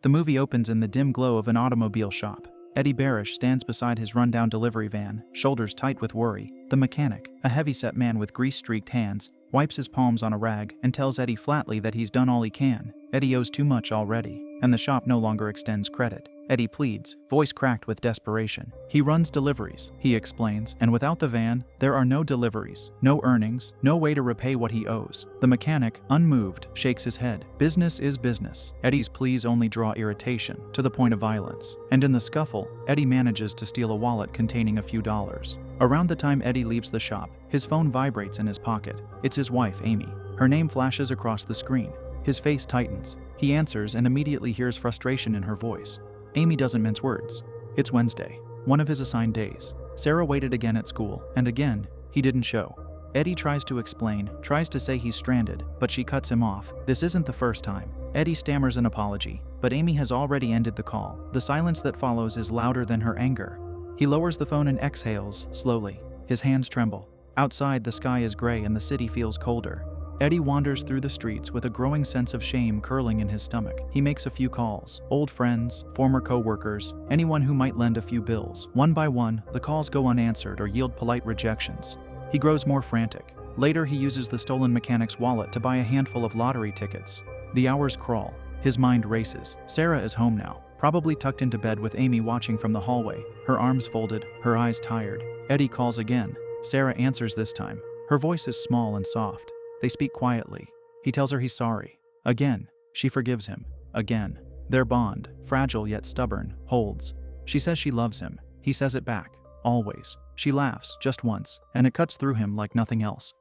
The movie opens in the dim glow of an automobile shop. Eddie Barish stands beside his rundown delivery van, shoulders tight with worry. The mechanic, a heavy-set man with grease-streaked hands, wipes his palms on a rag and tells Eddie flatly that he's done all he can. Eddie owes too much already, and the shop no longer extends credit. Eddie pleads, voice cracked with desperation. He runs deliveries, he explains, and without the van, there are no deliveries, no earnings, no way to repay what he owes. The mechanic, unmoved, shakes his head. Business is business. Eddie's pleas only draw irritation, to the point of violence. And in the scuffle, Eddie manages to steal a wallet containing a few dollars. Around the time Eddie leaves the shop, his phone vibrates in his pocket. It's his wife, Amy. Her name flashes across the screen. His face tightens. He answers and immediately hears frustration in her voice. Amy doesn't mince words. It's Wednesday, one of his assigned days. Sarah waited again at school, and again, he didn't show. Eddie tries to explain, tries to say he's stranded, but she cuts him off. This isn't the first time. Eddie stammers an apology, but Amy has already ended the call. The silence that follows is louder than her anger. He lowers the phone and exhales, slowly. His hands tremble. Outside, the sky is gray and the city feels colder. Eddie wanders through the streets with a growing sense of shame curling in his stomach. He makes a few calls. Old friends, former co-workers, anyone who might lend a few bills. One by one, the calls go unanswered or yield polite rejections. He grows more frantic. Later, he uses the stolen mechanic's wallet to buy a handful of lottery tickets. The hours crawl. His mind races. Sarah is home now, probably tucked into bed with Amy watching from the hallway, her arms folded, her eyes tired. Eddie calls again. Sarah answers this time. Her voice is small and soft. They speak quietly. He tells her he's sorry. Again, she forgives him. Again. Their bond, fragile yet stubborn, holds. She says she loves him. He says it back. Always. She laughs, just once, and it cuts through him like nothing else.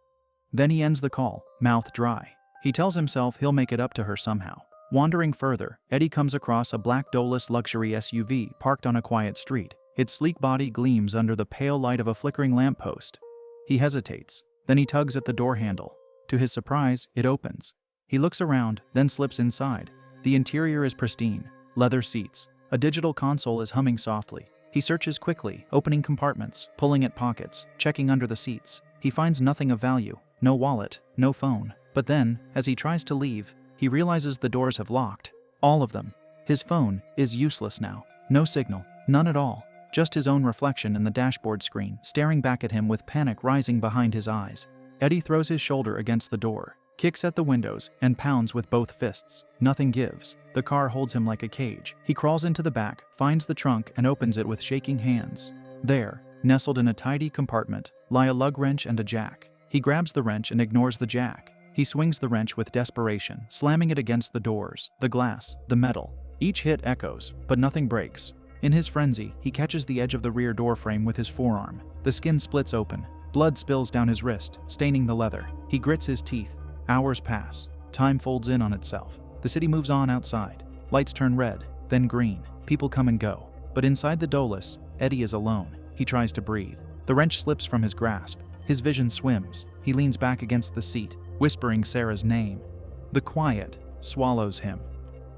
Then he ends the call, mouth dry. He tells himself he'll make it up to her somehow. Wandering further, Eddie comes across a black Dolus luxury SUV parked on a quiet street. Its sleek body gleams under the pale light of a flickering lamppost. He hesitates. Then he tugs at the door handle. To his surprise, it opens. He looks around, then slips inside. The interior is pristine. Leather seats. A digital console is humming softly. He searches quickly, opening compartments, pulling at pockets, checking under the seats. He finds nothing of value. No wallet, no phone. But then, as he tries to leave, he realizes the doors have locked. All of them. His phone is useless now. No signal. None at all. Just his own reflection in the dashboard screen, staring back at him with panic rising behind his eyes. Eddie throws his shoulder against the door, kicks at the windows, and pounds with both fists. Nothing gives. The car holds him like a cage. He crawls into the back, finds the trunk, and opens it with shaking hands. There, nestled in a tidy compartment, lie a lug wrench and a jack. He grabs the wrench and ignores the jack. He swings the wrench with desperation, slamming it against the doors, the glass, the metal. Each hit echoes, but nothing breaks. In his frenzy, he catches the edge of the rear door frame with his forearm. The skin splits open. Blood spills down his wrist, staining the leather. He grits his teeth. Hours pass. Time folds in on itself. The city moves on outside. Lights turn red, then green. People come and go. But inside the Dolus, Eddie is alone. He tries to breathe. The wrench slips from his grasp. His vision swims. He leans back against the seat, whispering Sarah's name. The quiet swallows him.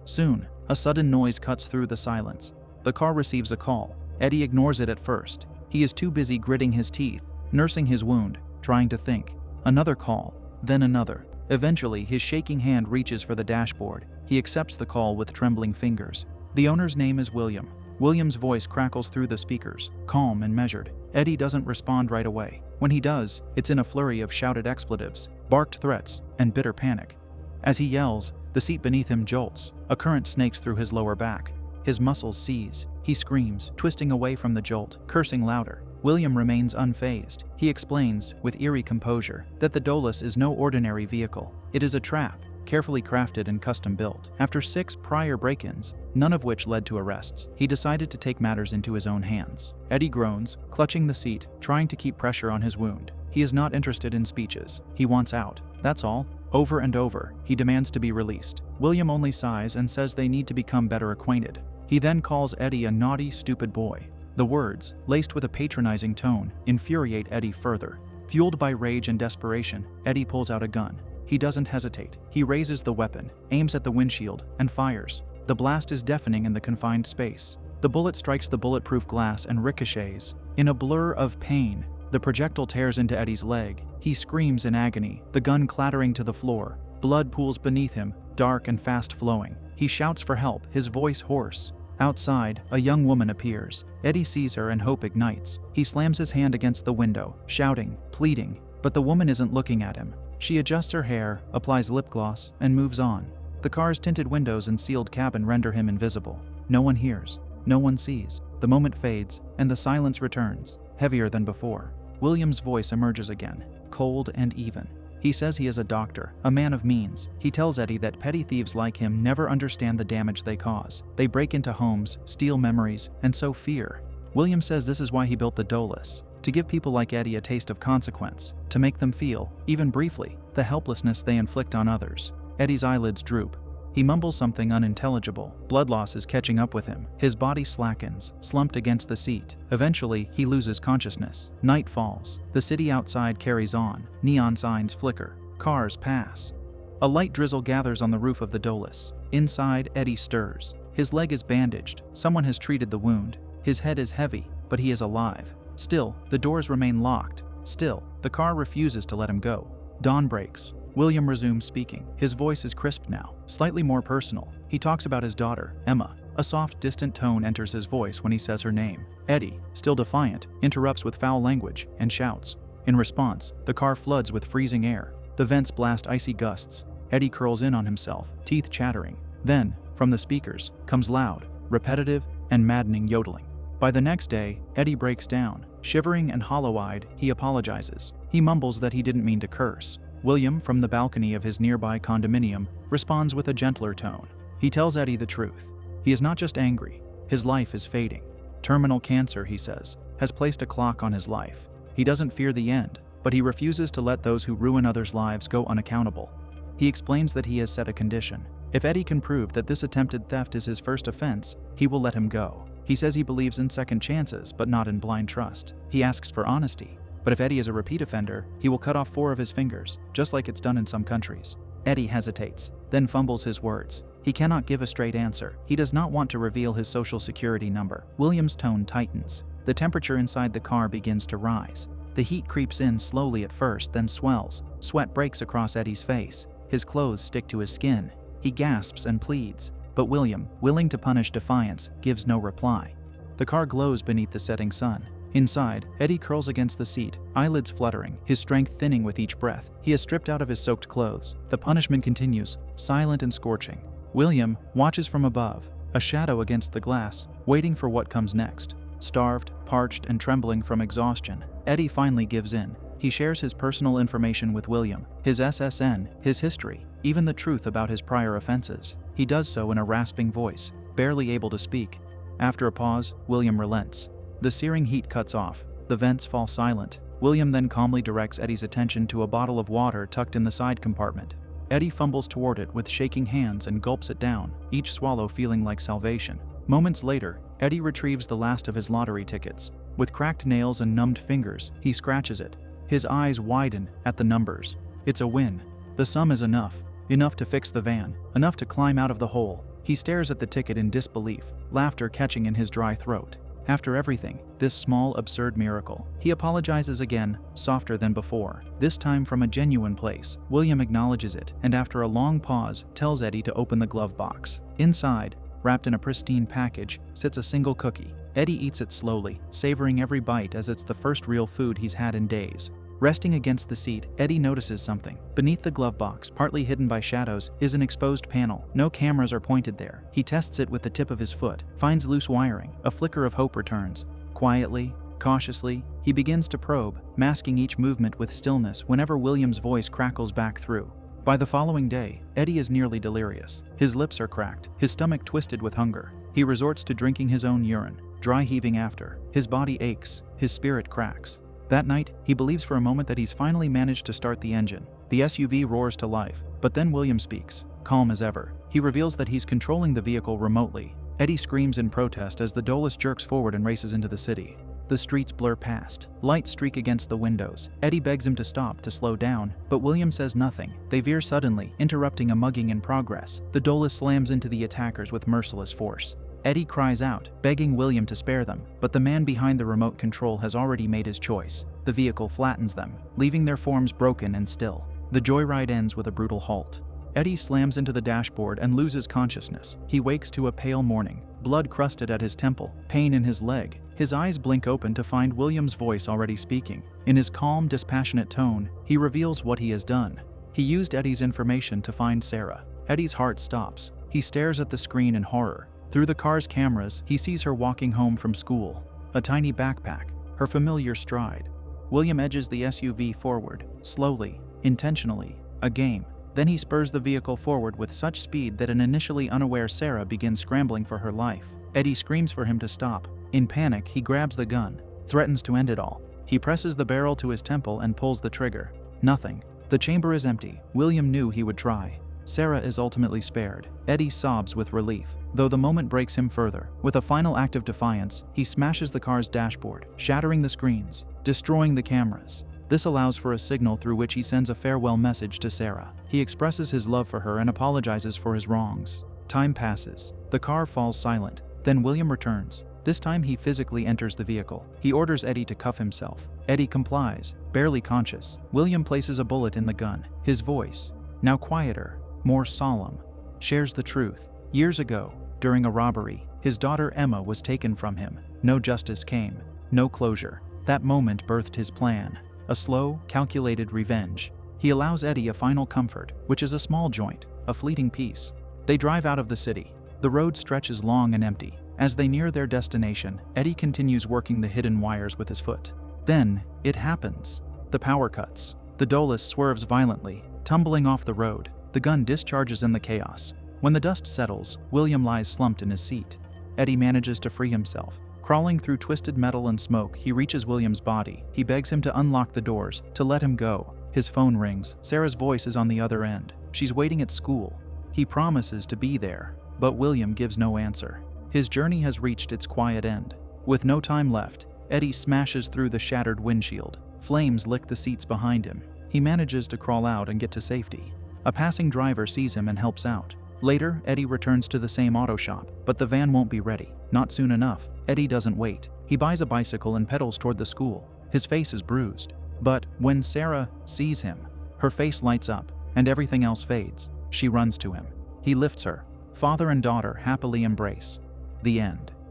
Soon, a sudden noise cuts through the silence. The car receives a call. Eddie ignores it at first. He is too busy gritting his teeth, nursing his wound, trying to think. Another call, then another. Eventually, his shaking hand reaches for the dashboard. He accepts the call with trembling fingers. The owner's name is William. William's voice crackles through the speakers, calm and measured. Eddie doesn't respond right away. When he does, it's in a flurry of shouted expletives, barked threats, and bitter panic. As he yells, the seat beneath him jolts. A current snakes through his lower back. His muscles seize. He screams, twisting away from the jolt, cursing louder. William remains unfazed. He explains, with eerie composure, that the Dolus is no ordinary vehicle. It is a trap, carefully crafted and custom built. After 6 prior break-ins, none of which led to arrests, he decided to take matters into his own hands. Eddie groans, clutching the seat, trying to keep pressure on his wound. He is not interested in speeches. He wants out. That's all. Over and over, he demands to be released. William only sighs and says they need to become better acquainted. He then calls Eddie a naughty, stupid boy. The words, laced with a patronizing tone, infuriate Eddie further. Fueled by rage and desperation, Eddie pulls out a gun. He doesn't hesitate. He raises the weapon, aims at the windshield, and fires. The blast is deafening in the confined space. The bullet strikes the bulletproof glass and ricochets. In a blur of pain, the projectile tears into Eddie's leg. He screams in agony, the gun clattering to the floor. Blood pools beneath him, dark and fast-flowing. He shouts for help, his voice hoarse. Outside, a young woman appears. Eddie sees her and hope ignites. He slams his hand against the window, shouting, pleading, but the woman isn't looking at him. She adjusts her hair, applies lip gloss, and moves on. The car's tinted windows and sealed cabin render him invisible. No one hears. No one sees. The moment fades, and the silence returns, heavier than before. William's voice emerges again, cold and even. He says he is a doctor, a man of means. He tells Eddie that petty thieves like him never understand the damage they cause. They break into homes, steal memories, and sow fear. William says this is why he built the Dolus, to give people like Eddie a taste of consequence, to make them feel, even briefly, the helplessness they inflict on others. Eddie's eyelids droop. He mumbles something unintelligible. Blood loss is catching up with him. His body slackens, slumped against the seat. Eventually, he loses consciousness. Night falls. The city outside carries on. Neon signs flicker. Cars pass. A light drizzle gathers on the roof of the Dolus. Inside, Eddie stirs. His leg is bandaged. Someone has treated the wound. His head is heavy, but he is alive. Still, the doors remain locked. Still, the car refuses to let him go. Dawn breaks. William resumes speaking. His voice is crisp now, slightly more personal. He talks about his daughter, Emma. A soft, distant tone enters his voice when he says her name. Eddie, still defiant, interrupts with foul language and shouts. In response, the car floods with freezing air. The vents blast icy gusts. Eddie curls in on himself, teeth chattering. Then, from the speakers, comes loud, repetitive, and maddening yodeling. By the next day, Eddie breaks down. Shivering and hollow-eyed, he apologizes. He mumbles that he didn't mean to curse. William, from the balcony of his nearby condominium, responds with a gentler tone. He tells Eddie the truth. He is not just angry. His life is fading. Terminal cancer, he says, has placed a clock on his life. He doesn't fear the end, but he refuses to let those who ruin others' lives go unaccountable. He explains that he has set a condition. If Eddie can prove that this attempted theft is his first offense, he will let him go. He says he believes in second chances, but not in blind trust. He asks for honesty. But if Eddie is a repeat offender, he will cut off 4 of his fingers, just like it's done in some countries. Eddie hesitates, then fumbles his words. He cannot give a straight answer. He does not want to reveal his social security number. William's tone tightens. The temperature inside the car begins to rise. The heat creeps in slowly at first, then swells. Sweat breaks across Eddie's face. His clothes stick to his skin. He gasps and pleads. But William, willing to punish defiance, gives no reply. The car glows beneath the setting sun. Inside, Eddie curls against the seat, eyelids fluttering, his strength thinning with each breath. He is stripped out of his soaked clothes. The punishment continues, silent and scorching. William watches from above, a shadow against the glass, waiting for what comes next. Starved, parched, and trembling from exhaustion, Eddie finally gives in. He shares his personal information with William, his SSN, his history, even the truth about his prior offenses. He does so in a rasping voice, barely able to speak. After a pause, William relents. The searing heat cuts off. The vents fall silent. William then calmly directs Eddie's attention to a bottle of water tucked in the side compartment. Eddie fumbles toward it with shaking hands and gulps it down, each swallow feeling like salvation. Moments later, Eddie retrieves the last of his lottery tickets. With cracked nails and numbed fingers, he scratches it. His eyes widen at the numbers. It's a win. The sum is enough. Enough to fix the van. Enough to climb out of the hole. He stares at the ticket in disbelief, laughter catching in his dry throat. After everything, this small, absurd miracle, he apologizes again, softer than before, this time from a genuine place. William acknowledges it, and after a long pause, tells Eddie to open the glove box. Inside, wrapped in a pristine package, sits a single cookie. Eddie eats it slowly, savoring every bite as it's the first real food he's had in days. Resting against the seat, Eddie notices something. Beneath the glove box, partly hidden by shadows, is an exposed panel. No cameras are pointed there. He tests it with the tip of his foot, finds loose wiring. A flicker of hope returns. Quietly, cautiously, he begins to probe, masking each movement with stillness whenever William's voice crackles back through. By the following day, Eddie is nearly delirious. His lips are cracked, his stomach twisted with hunger. He resorts to drinking his own urine, dry heaving after. His body aches, his spirit cracks. That night, he believes for a moment that he's finally managed to start the engine. The SUV roars to life, but then William speaks, calm as ever. He reveals that he's controlling the vehicle remotely. Eddie screams in protest as the Dolus jerks forward and races into the city. The streets blur past. Lights streak against the windows. Eddie begs him to stop, to slow down, but William says nothing. They veer suddenly, interrupting a mugging in progress. The Dolus slams into the attackers with merciless force. Eddie cries out, begging William to spare them, but the man behind the remote control has already made his choice. The vehicle flattens them, leaving their forms broken and still. The joyride ends with a brutal halt. Eddie slams into the dashboard and loses consciousness. He wakes to a pale morning, blood crusted at his temple, pain in his leg. His eyes blink open to find William's voice already speaking. In his calm, dispassionate tone, he reveals what he has done. He used Eddie's information to find Sarah. Eddie's heart stops. He stares at the screen in horror. Through the car's cameras, he sees her walking home from school. A tiny backpack, her familiar stride. William edges the SUV forward, slowly, intentionally, a game. Then he spurs the vehicle forward with such speed that an initially unaware Sarah begins scrambling for her life. Eddie screams for him to stop. In panic, he grabs the gun, threatens to end it all. He presses the barrel to his temple and pulls the trigger. Nothing. The chamber is empty. William knew he would try. Sarah is ultimately spared. Eddie sobs with relief, though the moment breaks him further. With a final act of defiance, he smashes the car's dashboard, shattering the screens, destroying the cameras. This allows for a signal through which he sends a farewell message to Sarah. He expresses his love for her and apologizes for his wrongs. Time passes. The car falls silent. Then William returns. This time he physically enters the vehicle. He orders Eddie to cuff himself. Eddie complies, barely conscious. William places a bullet in the gun. His voice, now quieter, more solemn, shares the truth. Years ago, during a robbery, his daughter Emma was taken from him. No justice came, no closure. That moment birthed his plan, a slow, calculated revenge. He allows Eddie a final comfort, which is a small joint, a fleeting peace. They drive out of the city. The road stretches long and empty. As they near their destination, Eddie continues working the hidden wires with his foot. Then, it happens. The power cuts. The Dolus swerves violently, tumbling off the road. The gun discharges in the chaos. When the dust settles, William lies slumped in his seat. Eddie manages to free himself. Crawling through twisted metal and smoke, he reaches William's body. He begs him to unlock the doors, to let him go. His phone rings. Sarah's voice is on the other end. She's waiting at school. He promises to be there, but William gives no answer. His journey has reached its quiet end. With no time left, Eddie smashes through the shattered windshield. Flames lick the seats behind him. He manages to crawl out and get to safety. A passing driver sees him and helps out. Later, Eddie returns to the same auto shop, but the van won't be ready. Not soon enough. Eddie doesn't wait. He buys a bicycle and pedals toward the school. His face is bruised. But when Sarah sees him, her face lights up, and everything else fades. She runs to him. He lifts her. Father and daughter happily embrace. The end.